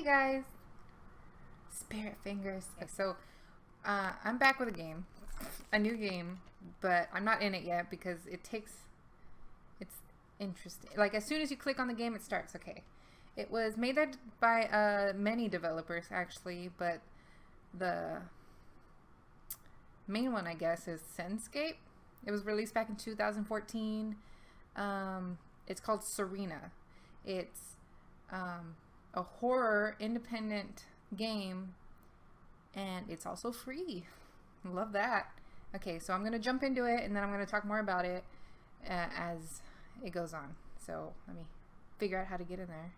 guys, Spirit Fingers. Okay, so I'm back with a game, a new game, but I'm not in it yet because it's interesting. Like as soon as you click on the game, it starts. Okay, it was made by many developers actually, but the main one I guess is Senscape. It was released back in 2014. It's called Serena. It's a horror independent game, and it's also free. Love that. Okay, so I'm gonna jump into it, and then I'm gonna talk more about it as it goes on. So let me figure out how to get in there.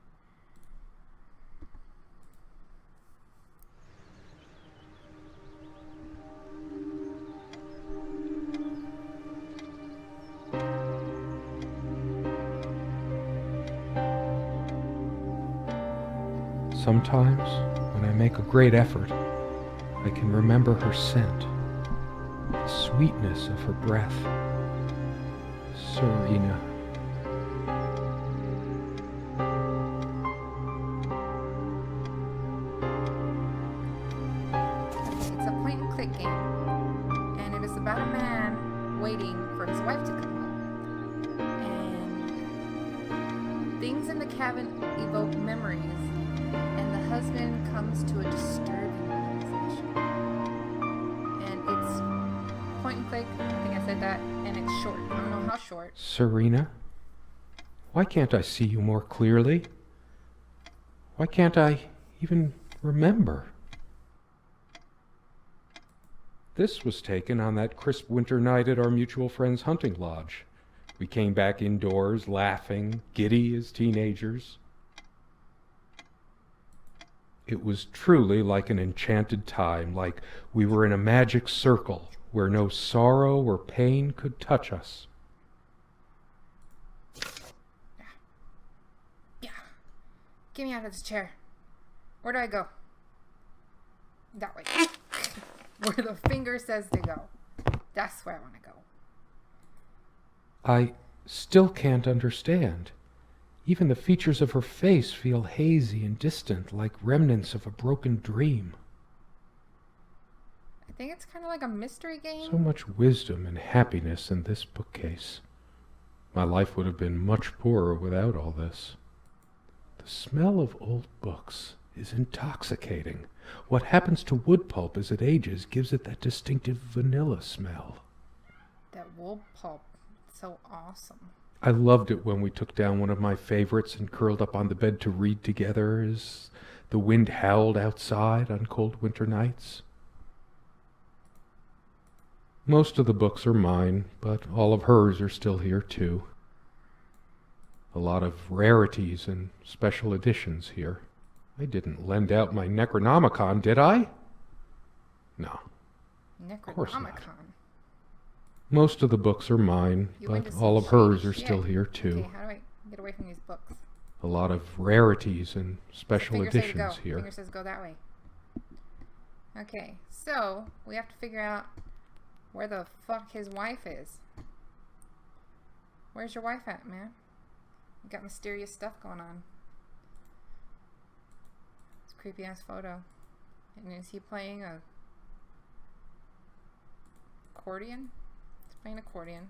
Sometimes, when I make a great effort, I can remember her scent, the sweetness of her breath. Serena. It's a point and click game, and it is about a man waiting for his wife to come home. And things in the cabin evoke memories, and the husband comes to a disturbing realization. And it's point and click, I think I said that, and it's short. I don't know how short. Serena? Why can't I see you more clearly? Why can't I even remember? This was taken on that crisp winter night at our mutual friend's hunting lodge. We came back indoors, laughing, giddy as teenagers. It was truly like an enchanted time, like we were in a magic circle where no sorrow or pain could touch us. Yeah. Get me out of this chair. Where do I go? That way. Where the finger says to go. That's where I want to go. I still can't understand. Even the features of her face feel hazy and distant, like remnants of a broken dream. I think it's kind of like a mystery game. So much wisdom and happiness in this bookcase. My life would have been much poorer without all this. The smell of old books is intoxicating. What happens to wood pulp as it ages gives it that distinctive vanilla smell. That wool pulp. So awesome. I loved it when we took down one of my favorites and curled up on the bed to read together as the wind howled outside on cold winter nights. Most of the books are mine, but all of hers are still here too. A lot of rarities and special editions here. I didn't lend out my Necronomicon, did I? No. Necronomicon. Most of the books are mine, but all of hers are still here too. Okay, how do I get away from these books? A lot of rarities and special editions here. Finger says go that way. Okay, so we have to figure out where the fuck his wife is. Where's your wife at, man? You got mysterious stuff going on. It's a creepy ass photo. And is he playing a accordion? Playing accordion.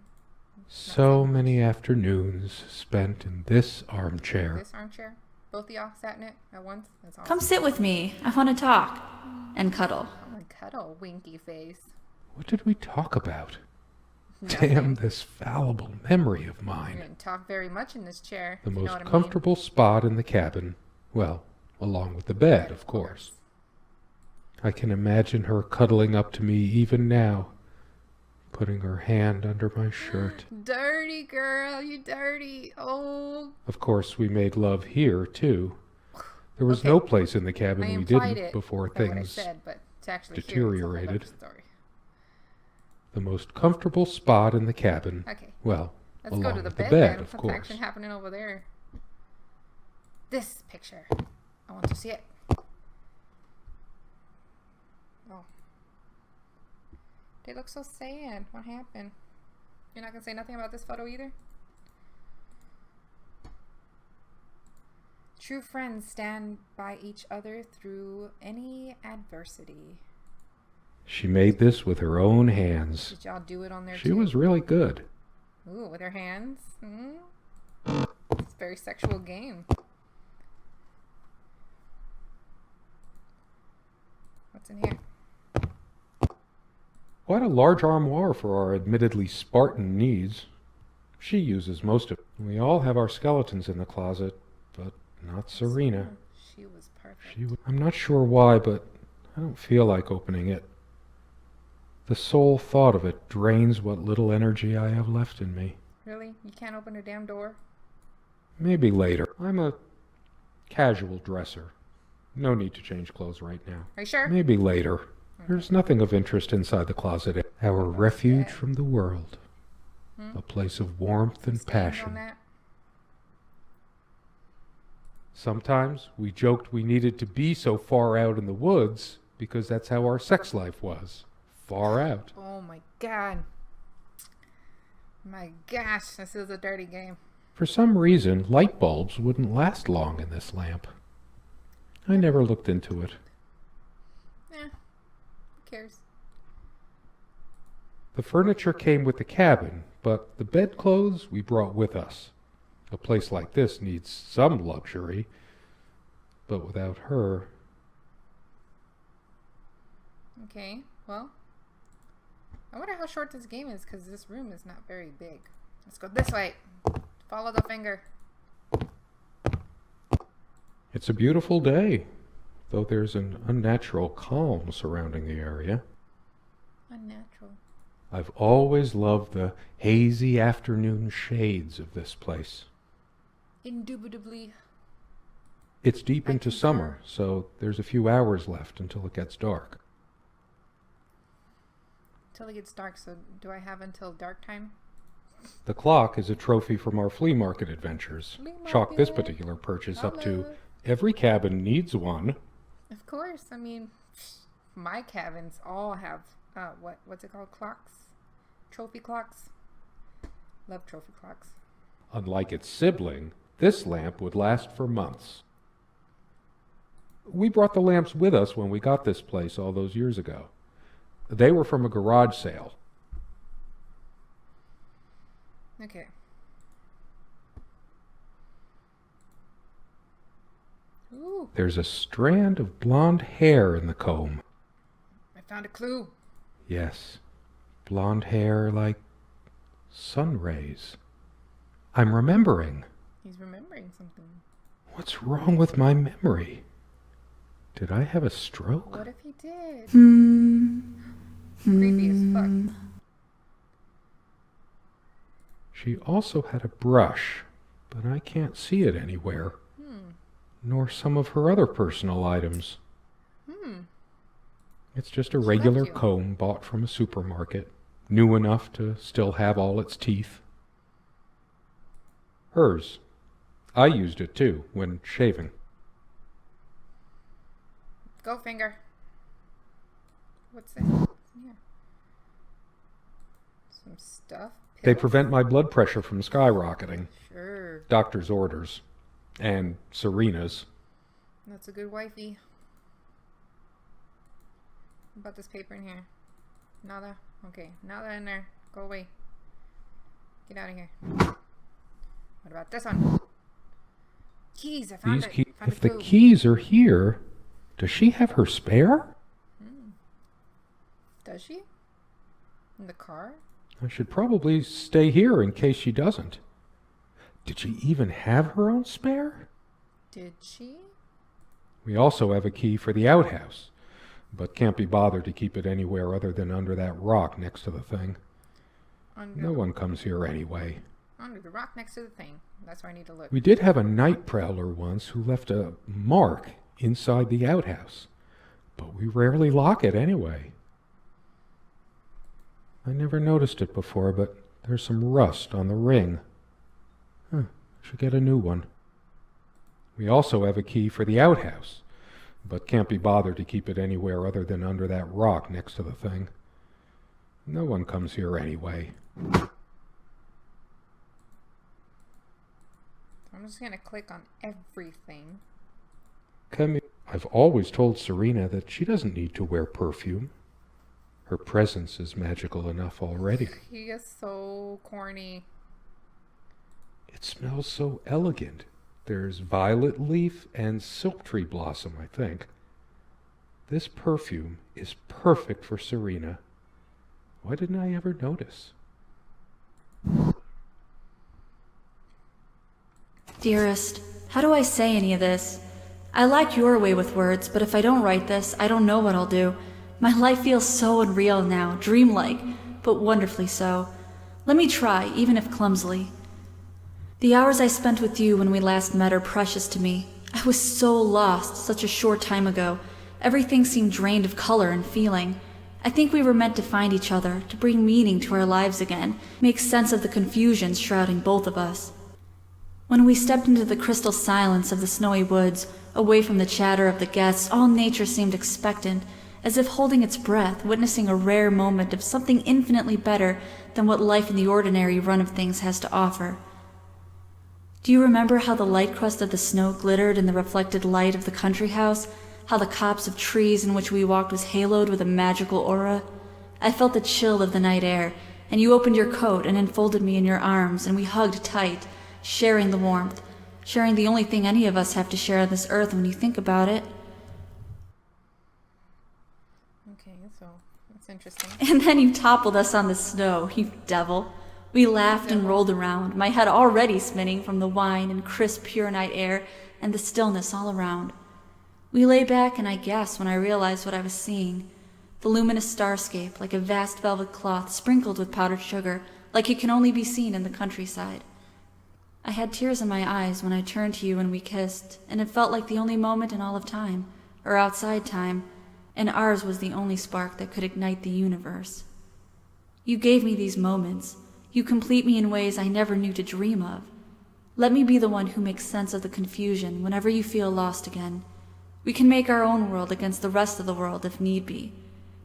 So many afternoons spent in this armchair. This armchair? Both of y'all sat in it at once? That's awesome. Come sit with me. I want to talk. And cuddle. Oh, and cuddle, winky face. What did we talk about? Nothing. Damn this fallible memory of We mine. didn't talk very much in this chair. The if you know most what I mean. comfortable spot in the cabin. Well, along with the bed, of course. I can imagine her cuddling up to me even now, putting her hand under my shirt. Dirty girl, you dirty. Oh. Of course, we made love here, too. There was Okay. no place in the I cabin we implied didn't it before by what I things said, but to actually deteriorated. Hear it, it's a whole other story. The most comfortable spot in the cabin. Okay. Well, Let's go along to the with the bed, bed, then. of What's course. action happening over there? This picture. I want to see it. Oh. They look so sad. What happened? You're not going to say nothing about this photo either? True friends stand by each other through any adversity. She made this with her own hands. Did y'all do it on there She too? was really good. Ooh, with her hands? It's a very sexual game. What's in here? Quite a large armoire for our admittedly Spartan needs. She uses most of it. We all have our skeletons in the closet, but not Serena. She was perfect. I'm not sure why, but I don't feel like opening it. The sole thought of it drains what little energy I have left in me. Really? You can't open her damn door? Maybe later. I'm a casual dresser. No need to change clothes right now. Are you sure? Maybe later. There's nothing of interest inside the closet. Our refuge from the world. A place of warmth and Stains on passion. that? Sometimes we joked we needed to be so far out in the woods because that's how our sex life was. Far out. Oh my god. My gosh, this is a dirty game. For some reason, light bulbs wouldn't last long in this lamp. I never looked into it. Who cares? The furniture came with the cabin, but the bedclothes we brought with us. A place like this needs some luxury, but without her... Okay, well. I wonder how short this game is, because this room is not very big. Let's go this way. Follow the finger. It's a beautiful day, though there's an unnatural calm surrounding the area. Unnatural. I've always loved the hazy afternoon shades of this place. Indubitably. It's deep into summer, so there's a few hours left until it gets dark. Until it gets dark, so do I have until dark time? The clock is a trophy from our flea market adventures. Chalk this particular purchase up to every cabin needs one. Of course. I mean, my cabins all have, what's it called? Clocks? Trophy clocks? Love trophy clocks. Unlike its sibling, this lamp would last for months. We brought the lamps with us when we got this place all those years ago. They were from a garage sale. Okay. Ooh, There's a strand of blonde hair in the comb. I found a clue. Yes, blonde hair like sun rays. I'm remembering. He's remembering something. What's wrong with my memory? Did I have a stroke? What if he did? Hmm. Creepy as fuck. She also had a brush, but I can't see it anywhere. Nor some of her other personal items. It's just a regular comb bought from a supermarket, new enough to still have all its teeth. Hers. I used it too, when shaving. Go finger. What's that? Yeah. Some stuff. They Pills? prevent my blood pressure from skyrocketing. Sure. Doctor's orders. And Serena's. That's a good wifey. What about this paper in here? Nada? Okay, nada in there. Go away. Get out of here. What about this one? Keys, I found it. Found If a the clue. keys are here, does she have her spare? Does she? In the car? I should probably stay here in case she doesn't. Did she even have her own spare? Did she? We also have a key for the outhouse, but can't be bothered to keep it anywhere other than under that rock next to the thing. No one comes here anyway. Under the rock next to the thing. That's where I need to look. We did have a night prowler once who left a mark inside the outhouse, but we rarely lock it anyway. I never noticed it before, but there's some rust on the ring. Should get a new one. We also have a key for the outhouse, but can't be bothered to keep it anywhere other than under that rock next to the thing. No one comes here anyway. I'm just going to click on everything. I've always told Serena that she doesn't need to wear perfume. Her presence is magical enough already. He is so corny. It smells so elegant. There's violet leaf and silk tree blossom, I think. This perfume is perfect for Serena. Why didn't I ever notice? Dearest, how do I say any of this? I like your way with words, but if I don't write this, I don't know what I'll do. My life feels so unreal now, dreamlike, but wonderfully so. Let me try, even if clumsily. The hours I spent with you when we last met are precious to me. I was so lost such a short time ago. Everything seemed drained of color and feeling. I think we were meant to find each other, to bring meaning to our lives again, make sense of the confusion shrouding both of us. When we stepped into the crystal silence of the snowy woods, away from the chatter of the guests, all nature seemed expectant, as if holding its breath, witnessing a rare moment of something infinitely better than what life in the ordinary run of things has to offer. Do you remember how the light crust of the snow glittered in the reflected light of the country house? How the copse of trees in which we walked was haloed with a magical aura? I felt the chill of the night air, and you opened your coat and enfolded me in your arms, and we hugged tight, sharing the warmth, sharing the only thing any of us have to share on this earth when you think about it. Okay, so that's interesting. And then you toppled us on the snow, you devil. We laughed and rolled around, my head already spinning from the wine and crisp, pure night air and the stillness all around. We lay back, and I gasped when I realized what I was seeing. The luminous starscape, like a vast velvet cloth sprinkled with powdered sugar, like it can only be seen in the countryside. I had tears in my eyes when I turned to you and we kissed, and it felt like the only moment in all of time, or outside time, and ours was the only spark that could ignite the universe. You gave me these moments. You complete me in ways I never knew to dream of. Let me be the one who makes sense of the confusion whenever you feel lost again. We can make our own world against the rest of the world if need be.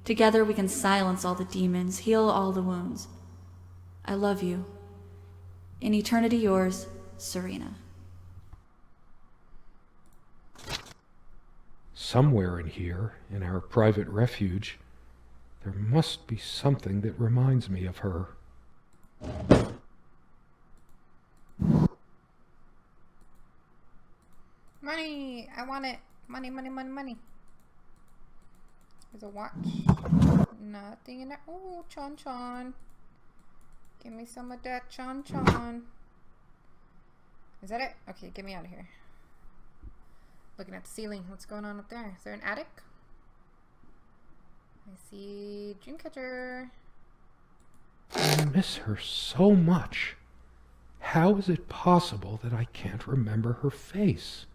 Together we can silence all the demons, heal all the wounds. I love you. In eternity yours, Serena. Somewhere in here, in our private refuge, there must be something that reminds me of her. Money! I want it! Money, money, money, money. There's a watch. Nothing in there. Oh, Chon Chon. Give me some of that Chon Chon. Is that it? Okay, get me out of here. Looking at the ceiling. What's going on up there? Is there an attic? I see Dreamcatcher. I miss her so much. How is it possible that I can't remember her face?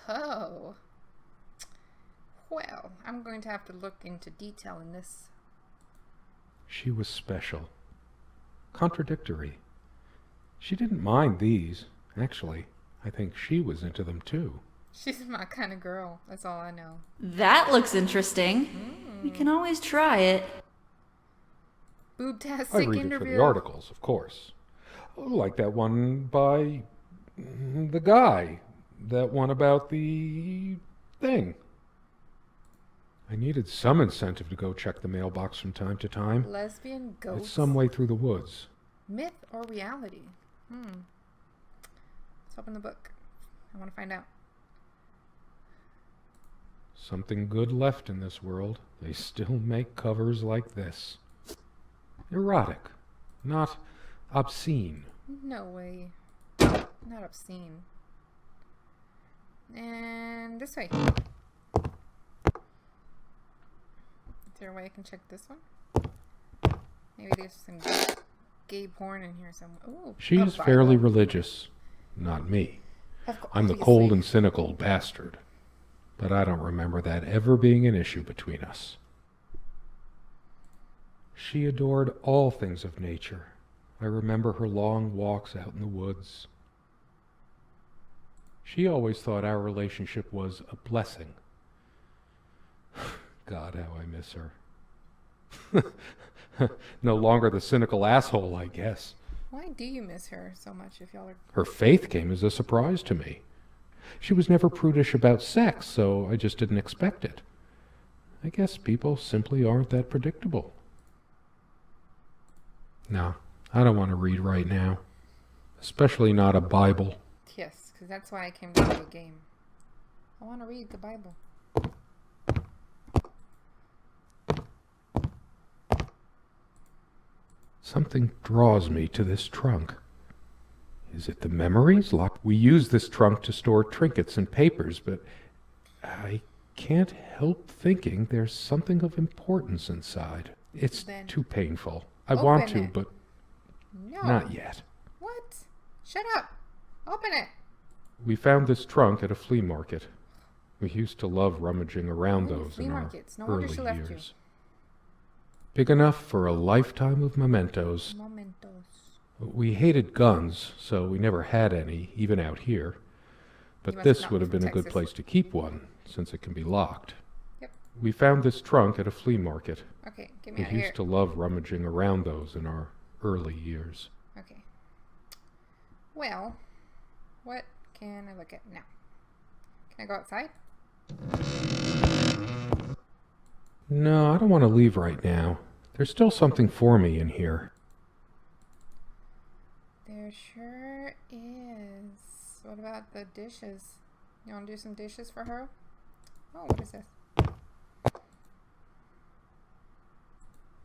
Whoa. Well, I'm going to have to look into detail in this. She was special. Contradictory. She didn't mind these. Actually, I think she was into them too. She's my kind of girl. That's all I know. That looks interesting. We can always try it. I Boobtastic read interview. it for the articles, of course. Oh, like that one by the guy. That one about the thing. I needed some incentive to go check the mailbox from time to time. Lesbian ghosts. It's some way through the woods. Myth or reality? Let's open the book. I want to find out. Something good left in this world. They still make covers like this. Erotic, not obscene. No way. Not obscene. And this way. Is there a way I can check this one? Maybe there's some gay porn in here somewhere. Ooh, She's fairly religious. Not me. I'm the cold and cynical bastard. But I don't remember that ever being an issue between us. She adored all things of nature. I remember her long walks out in the woods. She always thought our relationship was a blessing. God, how I miss her. No longer the cynical asshole, I guess. Why do you miss her so much if y'all are... Her faith came as a surprise to me. She was never prudish about sex, so I just didn't expect it. I guess people simply aren't that predictable. No, I don't want to read right now. Especially not a Bible. Yes, because that's why I came to play a game. I want to read the Bible. Something draws me to this trunk. Is it the memories locked? We use this trunk to store trinkets and papers, but I can't help thinking there's something of importance inside. It's Then too painful. I want to, it. but No. not yet. What? Shut up. Open it. We found this trunk at a flea market. We used to love rummaging around Ooh, those flea in our markets. No wonder early she left you. years. Big enough for a lifetime of mementos. Momentos. We hated guns, so we never had any, even out here. You But must this not would be have from been a good Texas. place to keep one, since it can be locked. Yep. We found this trunk at a flea market. Okay, get me We out of here. used to love rummaging around those in our early years. Okay. Well, what can I look at now? Can I go outside? No, I don't want to leave right now. There's still something for me in here. There sure is. What about the dishes? You want to do some dishes for her? Oh, what is this?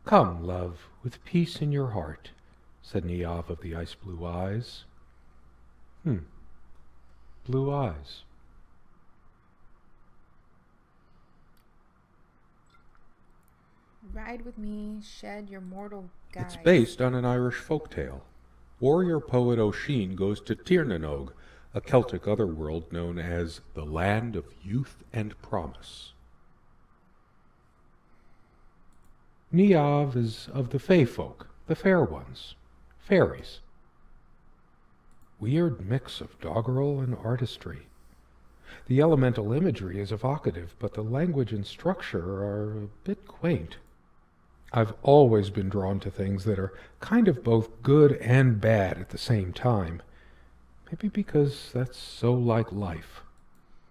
Come, love, with peace in your heart, said Niamh of the ice blue eyes. Blue eyes. Ride with me, shed your mortal guise. It's based on an Irish folktale. Warrior poet O'Sheen goes to Tirnanog, a Celtic otherworld known as the Land of Youth and Promise. Niamh is of the Fey folk, the fair ones, fairies. Weird mix of doggerel and artistry. The elemental imagery is evocative, but the language and structure are a bit quaint. I've always been drawn to things that are kind of both good and bad at the same time. Maybe because that's so like life.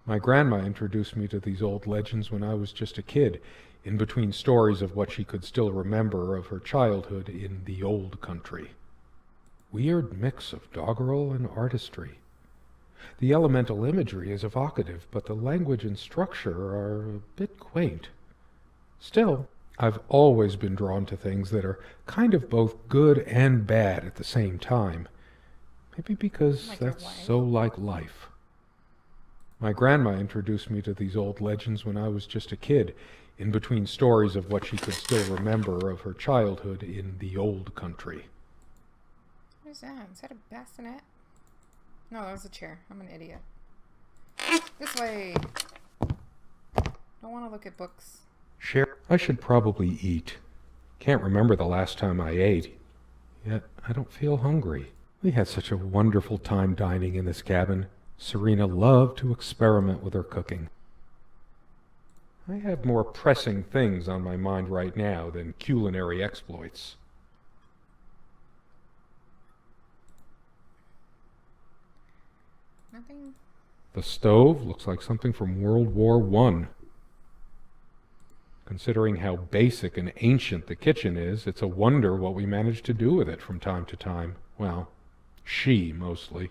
My grandma introduced me to these old legends when I was just a kid, in between stories of what she could still remember of her childhood in the old country. Weird mix of doggerel and artistry. The elemental imagery is evocative, but the language and structure are a bit quaint. Still, I've always been drawn to things that are kind of both good and bad at the same time. Maybe because Like your that's wife. so like life. My grandma introduced me to these old legends when I was just a kid, in between stories of what she could still remember of her childhood in the old country. What is that? Is that a bassinet? No, that was a chair. I'm an idiot. This way. Don't want to look at books. I should probably eat. Can't remember the last time I ate. Yet I don't feel hungry. We had such a wonderful time dining in this cabin. Serena loved to experiment with her cooking. I have more pressing things on my mind right now than culinary exploits. Nothing. The stove looks like something from World War I. Considering how basic and ancient the kitchen is, it's a wonder what we managed to do with it from time to time. Well, she mostly.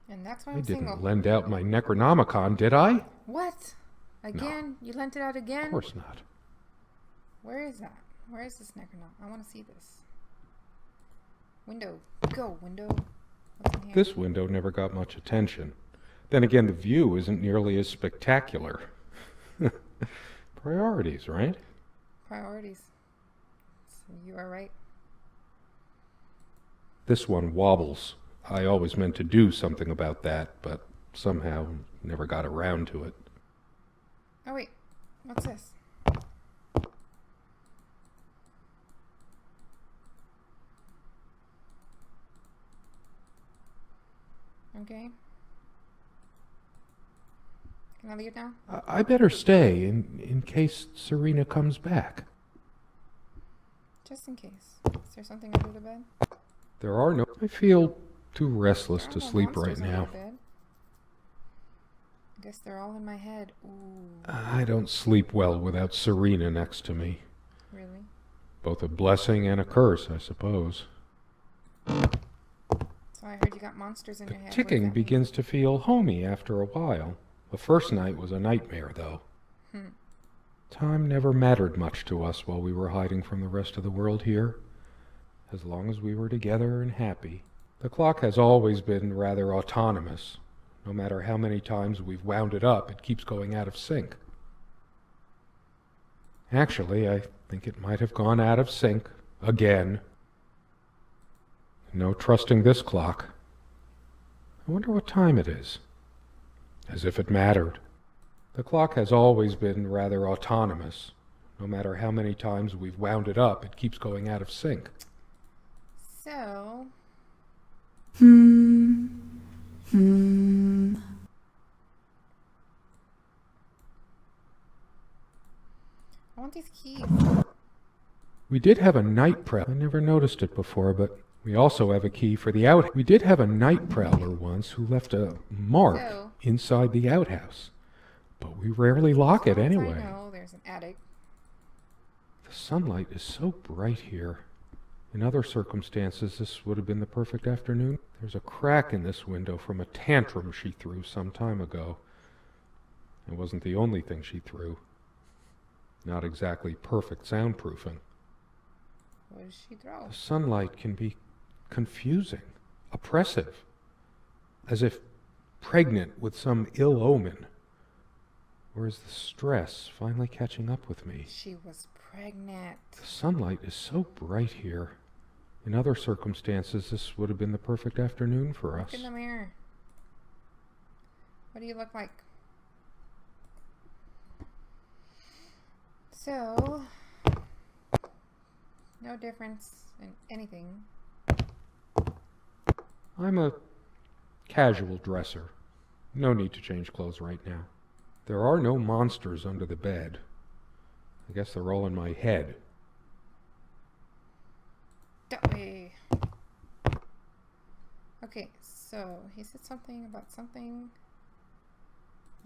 And that's why I I'm didn't single. lend out my Necronomicon, did I? What? Again? You lent it out again? Of course not. Where is that? Where is this Necronom? I want to see this. Window. Go, window. What's in here? This window never got much attention. Then again, the view isn't nearly as spectacular. Priorities, right? Priorities. So you are right. This one wobbles. I always meant to do something about that, but somehow never got around to it. Oh, wait. What's this? Okay. Can I leave now? I better stay in case Serena comes back. Just in case. Is there something under the bed? There are no... I feel too restless There are to no sleep right monsters under now. the bed. I guess they're all in my head. Ooh. I don't sleep well without Serena next to me. Really? Both a blessing and a curse, I suppose. So I heard you got monsters in your head. What does Ticking that mean? begins to feel homey after a while. The first night was a nightmare, though. Time never mattered much to us while we were hiding from the rest of the world here. As long as we were together and happy. The clock has always been rather autonomous. No matter how many times we've wound it up, it keeps going out of sync. Actually, I think it might have gone out of sync again. No trusting this clock. I wonder what time it is. As if it mattered. The clock has always been rather autonomous. No matter how many times we've wound it up, it keeps going out of sync. So... I want these keys. We did have a night prowler. I never noticed it before, but we also have a key for the out. We did have a night prowler once who left a mark inside the outhouse. But we rarely lock it anyway. I know there's an attic. The sunlight is so bright here. In other circumstances, this would have been the perfect afternoon. There's a crack in this window from a tantrum she threw some time ago. It wasn't the only thing she threw. Not exactly perfect soundproofing. What does she throw? The sunlight can be confusing, oppressive, as if pregnant with some ill omen. Or is the stress finally catching up with me? She was pregnant. The sunlight is so bright here. In other circumstances, this would have been the perfect afternoon for us. Look in the mirror. What do you look like? So, no difference in anything. I'm a casual dresser. No need to change clothes right now. There are no monsters under the bed. I guess they're all in my head. That way. Okay, so he said something about something.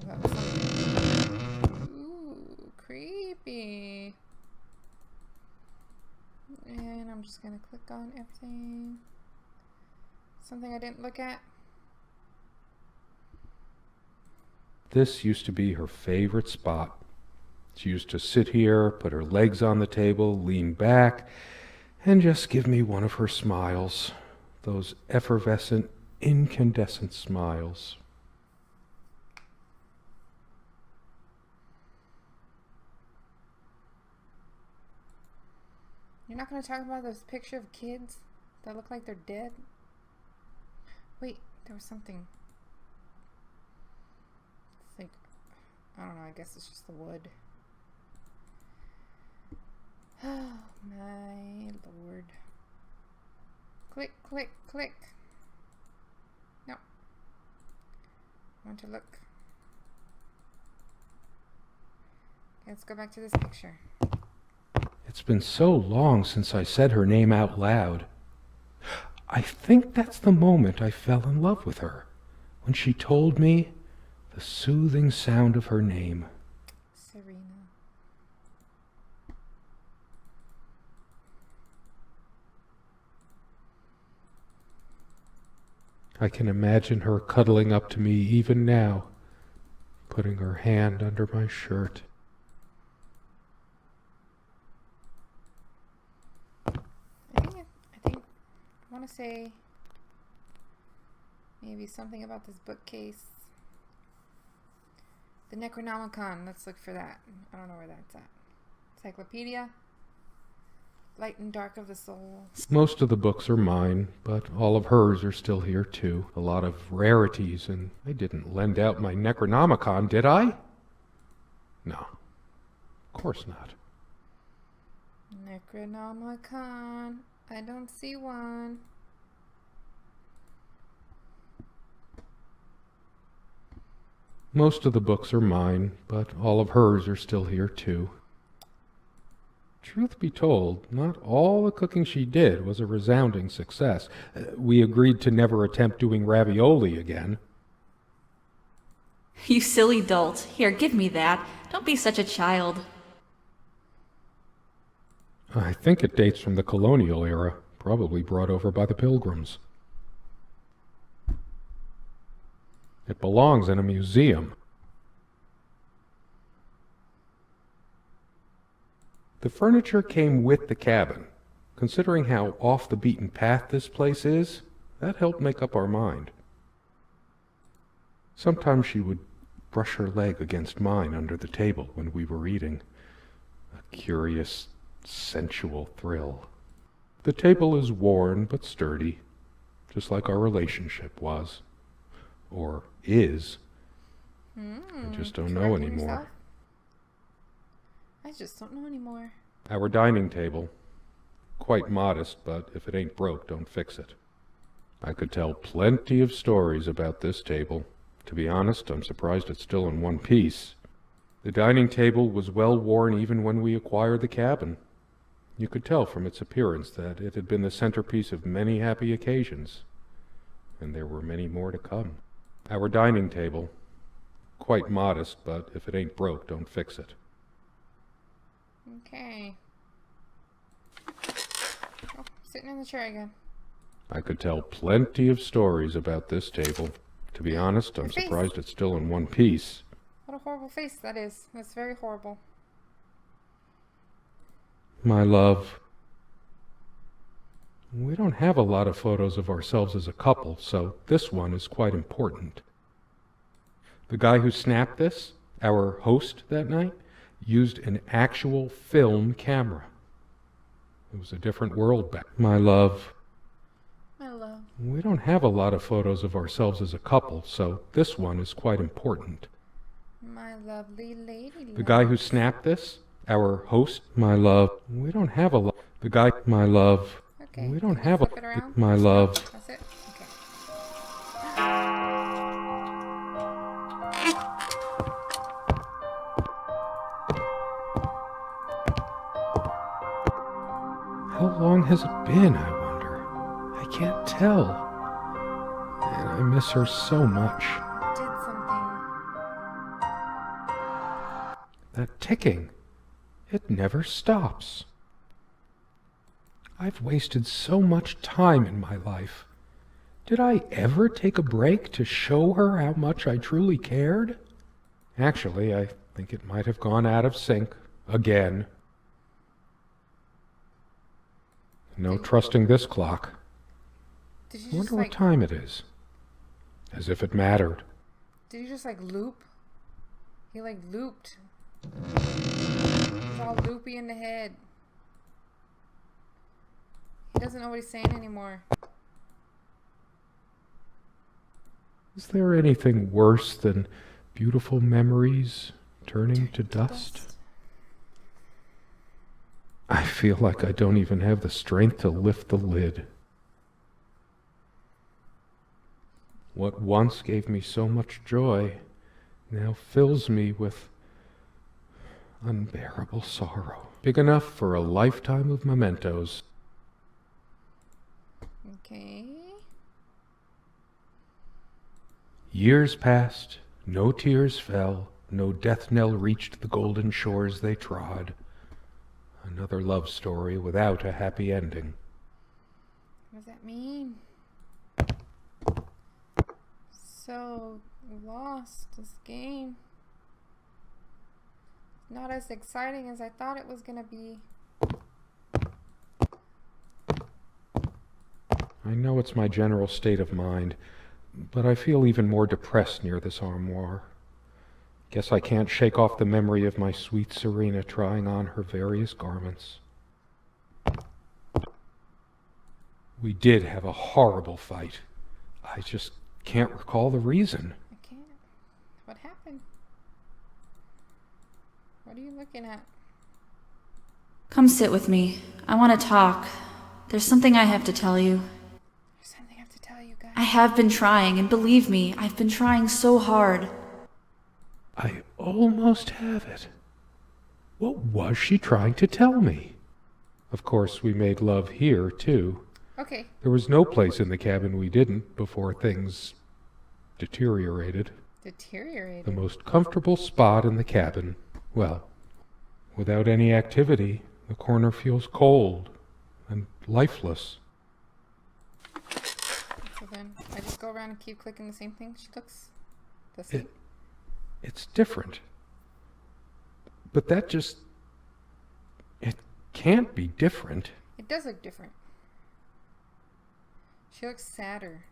About something. Ooh, creepy. And I'm just gonna click on everything. Something I didn't look at. This used to be her favorite spot. She used to sit here, put her legs on the table, lean back, and just give me one of her smiles. Those effervescent, incandescent smiles. You're not going to talk about this picture of kids that look like they're dead? Wait, there was something. It's like, I don't know, I guess it's just the wood. Oh my lord. Click, click, click. No. I want to look. Okay, let's go back to this picture. It's been so long since I said her name out loud. I think that's the moment I fell in love with her, when she told me the soothing sound of her name. Serena. I can imagine her cuddling up to me even now, putting her hand under my shirt. I want to say maybe something about this bookcase. The Necronomicon, let's look for that. I don't know where that's at. Encyclopedia. Light and Dark of the Soul. Most of the books are mine, but all of hers are still here too. A lot of rarities, and I didn't lend out my Necronomicon, did I? No, of course not. Necronomicon. I don't see one. Most of the books are mine, but all of hers are still here too. Truth be told, not all the cooking she did was a resounding success. We agreed to never attempt doing ravioli again. You silly dolt. Here, give me that. Don't be such a child. I think it dates from the colonial era, probably brought over by the Pilgrims. It belongs in a museum. The furniture came with the cabin. Considering how off the beaten path this place is, that helped make up our mind. Sometimes she would brush her leg against mine under the table when we were eating. A curious, sensual thrill. The table is worn but sturdy, just like our relationship was. Or is. I just don't know anymore. Yourself? I just don't know anymore. Our dining table. Quite modest, but if it ain't broke, don't fix it. I could tell plenty of stories about this table. To be honest, I'm surprised it's still in one piece. The dining table was well worn even when we acquired the cabin. You could tell from its appearance that it had been the centerpiece of many happy occasions. And there were many more to come. Our dining table. Quite modest, but if it ain't broke, don't fix it. Okay. Oh, sitting in the chair again. I could tell plenty of stories about this table. To be honest, I'm face. surprised it's still in one piece. What a horrible face that is. That's very horrible. My love. We don't have a lot of photos of ourselves as a couple, so this one is quite important. The guy who snapped this, our host that night, used an actual film camera. It was a different world back. My love. My love. We don't have a lot of photos of ourselves as a couple, so this one is quite important. My lovely lady. The guy who snapped this, our host, my love. We don't have a lot. The guy, my love. Okay. We don't Can you have a, flip it around? my love. That's it? Okay. How long has it been, I wonder? I can't tell. And I miss her so much. Did something. That ticking, it never stops. I've wasted so much time in my life. Did I ever take a break to show her how much I truly cared? Actually, I think it might have gone out of sync again. No trusting this clock. Did you I just wonder what time it is. As if it mattered. Did you just like loop? He like looped. He's all loopy in the head. He doesn't know what he's saying anymore. Is there anything worse than beautiful memories turning to dust? I feel like I don't even have the strength to lift the lid. What once gave me so much joy now fills me with unbearable sorrow. Big enough for a lifetime of mementos. Okay. Years passed, no tears fell, no death knell reached the golden shores they trod. Another love story without a happy ending. What does that mean? So lost this game. Not as exciting as I thought it was gonna be. I know it's my general state of mind, but I feel even more depressed near this armoire. Guess I can't shake off the memory of my sweet Serena trying on her various garments. We did have a horrible fight. I just can't recall the reason. I can't. What happened? What are you looking at? Come sit with me. I want to talk. There's something I have to tell you. There's something I have to tell you guys. I have been trying, and believe me, I've been trying so hard. I almost have it. What was she trying to tell me? Of course, we made love here, too. Okay. There was no place in the cabin we didn't before things deteriorated. Deteriorated? The most comfortable spot in the cabin. Well, without any activity, the corner feels cold and lifeless. So then I just go around and keep clicking the same thing? She looks the same? It's different. But that just... It can't be different. It does look different. She looks sadder.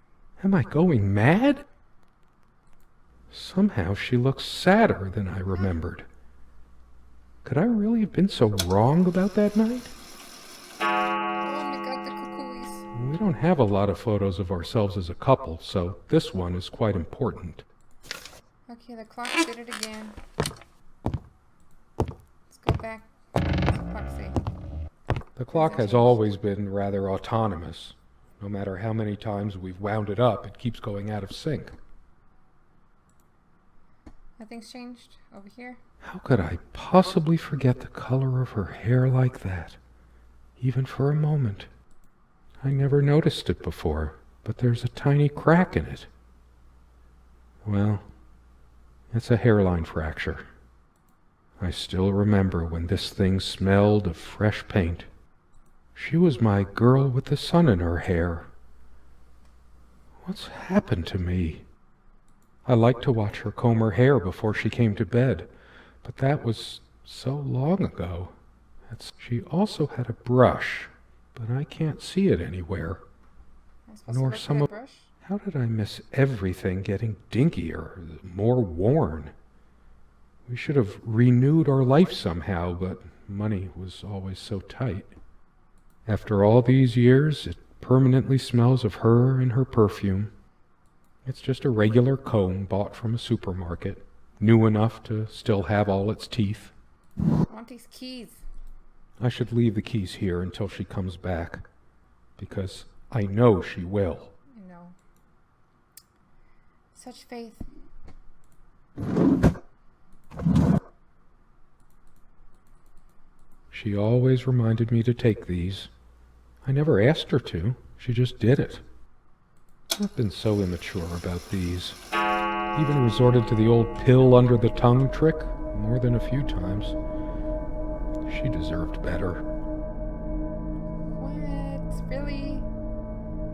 Am I going mad? Somehow she looks sadder than I remembered. Could I really have been so wrong about that night? Oh, we got the cuckoos. We don't have a lot of photos of ourselves as a couple, so this one is quite important. Okay, the clock did it again. Let's go back. What's the clock say? The clock has always been rather autonomous. No matter how many times we've wound it up, it keeps going out of sync. Nothing's changed over here. How could I possibly forget the color of her hair like that, even for a moment? I never noticed it before, but there's a tiny crack in it. Well, it's a hairline fracture. I still remember when this thing smelled of fresh paint. She was my girl with the sun in her hair. What's happened to me? I liked to watch her comb her hair before she came to bed, but that was so long ago. She also had a brush, but I can't see it anywhere. Nor some of... How did I miss everything getting dinkier, more worn? We should have renewed our life somehow, but money was always so tight. After all these years, it permanently smells of her and her perfume. It's just a regular comb bought from a supermarket, new enough to still have all its teeth. I want these keys. I should leave the keys here until she comes back, because I know she will. No. Such faith. She always reminded me to take these. I never asked her to. She just did it. I've been so immature about these. Even resorted to the old pill under the tongue trick more than a few times. She deserved better. What? Really?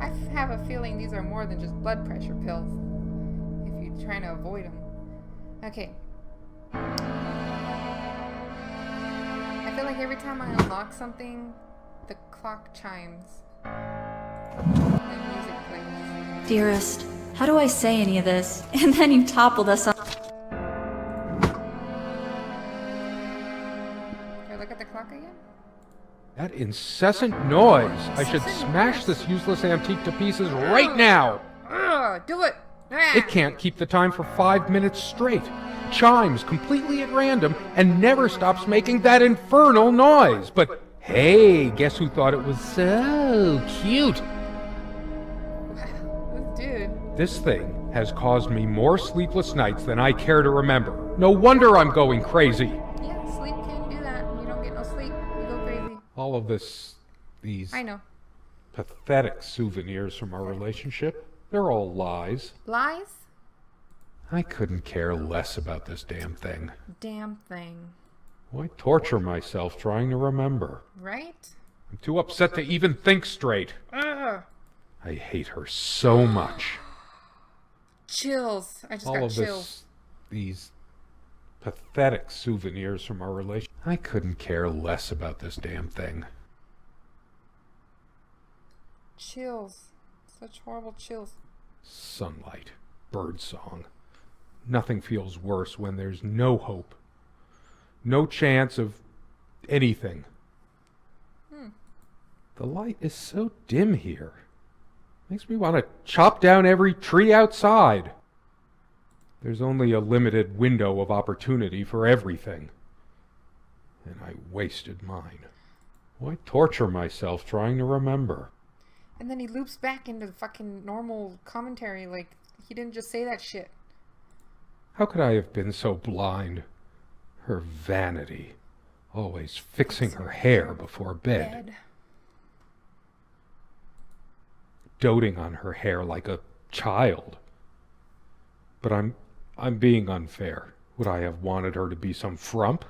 I have a feeling these are more than just blood pressure pills. If you're trying to avoid them. Okay. I feel like every time I unlock something, the clock chimes. And music plays. Dearest, how do I say any of this? And then you toppled us on. Do I look at the clock again? That incessant noise! I should smash this useless antique to pieces right now! Ugh, do it! It can't keep the time for 5 minutes straight. Chimes completely at random and never stops making that infernal noise. But hey, guess who thought it was so cute? Dude. This thing has caused me more sleepless nights than I care to remember. No wonder I'm going crazy. Yeah, sleep can do that. You don't get no sleep. You go crazy. All of these I know. pathetic souvenirs from our relationship, they're all lies. Lies? I couldn't care less about this damn thing. Damn thing. Why torture myself trying to remember? Right? I'm too upset to even think straight. Ugh. I hate her so much. Chills. I just All got of chills. these pathetic souvenirs from our relationship. I couldn't care less about this damn thing. Chills. Such horrible chills. Sunlight, birdsong. Nothing feels worse when there's no hope. No chance of anything. The light is so dim here. Makes me want to chop down every tree outside. There's only a limited window of opportunity for everything. And I wasted mine. Why torture myself trying to remember? And then he loops back into the fucking normal commentary like he didn't just say that shit. How could I have been so blind? Her vanity, always fixing her hair before bed. Doting on her hair like a child. But I'm being unfair. Would I have wanted her to be some frump?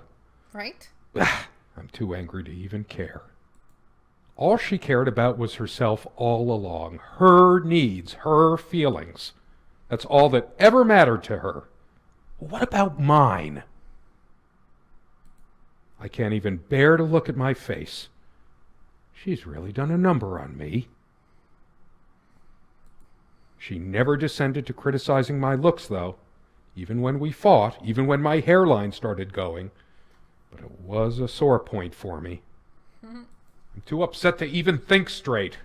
Right? I'm too angry to even care. All she cared about was herself all along. Her needs, her feelings. That's all that ever mattered to her. What about mine? I can't even bear to look at my face. She's really done a number on me. She never descended to criticizing my looks, though. Even when we fought, even when my hairline started going. But it was a sore point for me. I'm too upset to even think straight.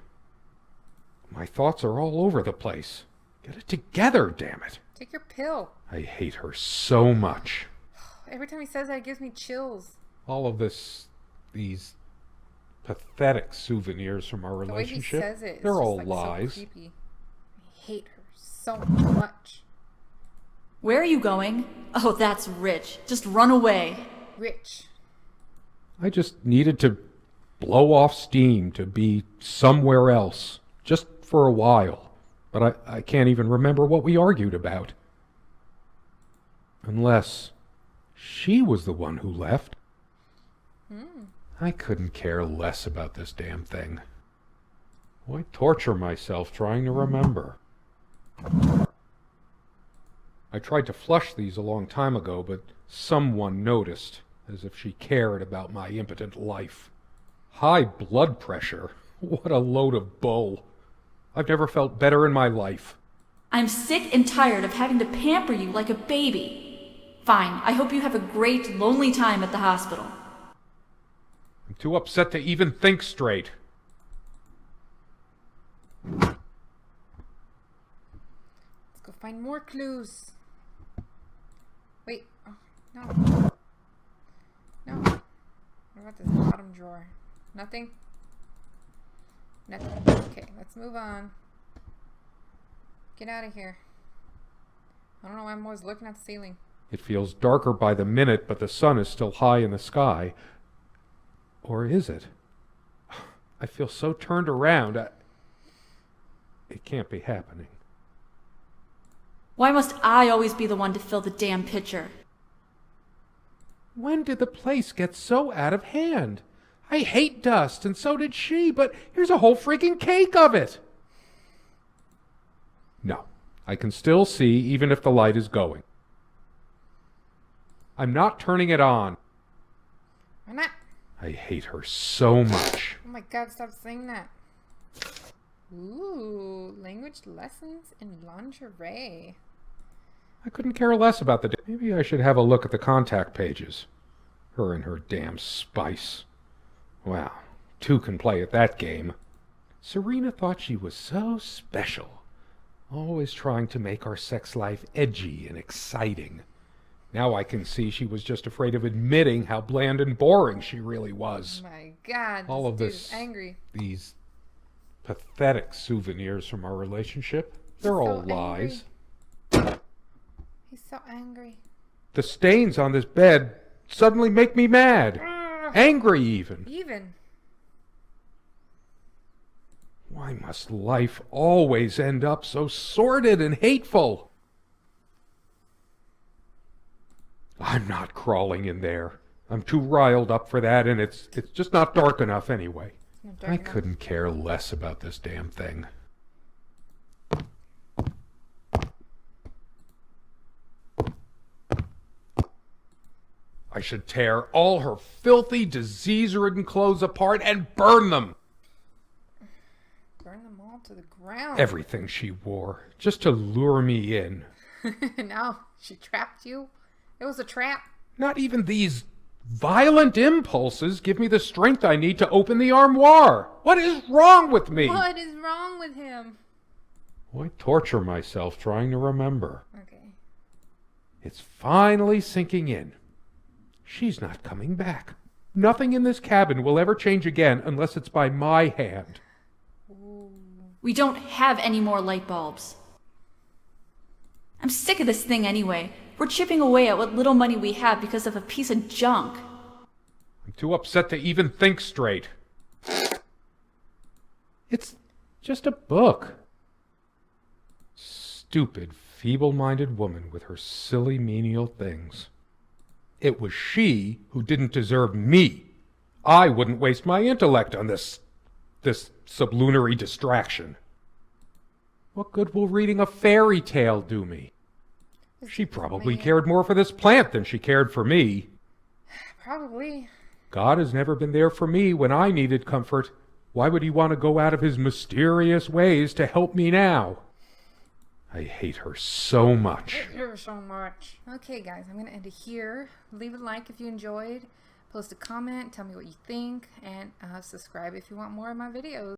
My thoughts are all over the place. Get it together, damn it. Take your pill. I hate her so much. Every time he says that, it gives me chills. All of these pathetic souvenirs from our relationship, The way he says it, they're all like lies. So creepy. I hate her so much. Where are you going? Oh, that's Rich. Just run away. Rich. I just needed to blow off steam, to be somewhere else, just for a while. But I can't even remember what we argued about. Unless she was the one who left. I couldn't care less about this damn thing. Why torture myself trying to remember? I tried to flush these a long time ago, but someone noticed, as if she cared about my impotent life. High blood pressure? What a load of bull. I've never felt better in my life. I'm sick and tired of having to pamper you like a baby. Fine, I hope you have a great, lonely time at the hospital. I'm too upset to even think straight. Let's go find more clues. Wait. Oh, no. No. What about this bottom drawer? Nothing? Nothing. Okay, let's move on. Get out of here. I don't know why I'm always looking at the ceiling. It feels darker by the minute, but the sun is still high in the sky. Or is it? I feel so turned around. It can't be happening. Why must I always be the one to fill the damn pitcher? When did the place get so out of hand? I hate dust, and so did she, but here's a whole freaking cake of it. No, I can still see even if the light is going. I'm not turning it on. Why not? I hate her so much. Oh my god, stop saying that. Ooh, language lessons in lingerie. I couldn't care less about the... Maybe I should have a look at the contact pages. Her and her damn spice. Wow, two can play at that game. Serena thought she was so special. Always trying to make our sex life edgy and exciting. Now I can see she was just afraid of admitting how bland and boring she really was. Oh my god, All of dude this, is angry. these pathetic souvenirs from our relationship, they're all lies. He's so angry. The stains on this bed suddenly make me mad. Angry even. Why must life always end up so sordid and hateful? I'm not crawling in there. I'm too riled up for that, and it's just not dark enough anyway. I couldn't care less about this damn thing. I should tear all her filthy, disease-ridden clothes apart and burn them. Burn them all to the ground. Everything she wore, just to lure me in. Now she trapped you? It was a trap. Not even these violent impulses give me the strength I need to open the armoire. What is wrong with me? What is wrong with him? Why torture myself trying to remember? Okay. It's finally sinking in. She's not coming back. Nothing in this cabin will ever change again unless it's by my hand. Ooh. We don't have any more light bulbs. I'm sick of this thing anyway. We're chipping away at what little money we have because of a piece of junk. I'm too upset to even think straight. It's just a book. Stupid, feeble-minded woman with her silly menial things. It was she who didn't deserve me. I wouldn't waste my intellect on this sublunary distraction. What good will reading a fairy tale do me? She probably cared more for this plant than she cared for me. Probably. God has never been there for me when I needed comfort. Why would he want to go out of his mysterious ways to help me now? I hate her so much. I hate her so much. Okay, guys, I'm going to end it here. Leave a like if you enjoyed. Post a comment. Tell me what you think. And subscribe if you want more of my videos.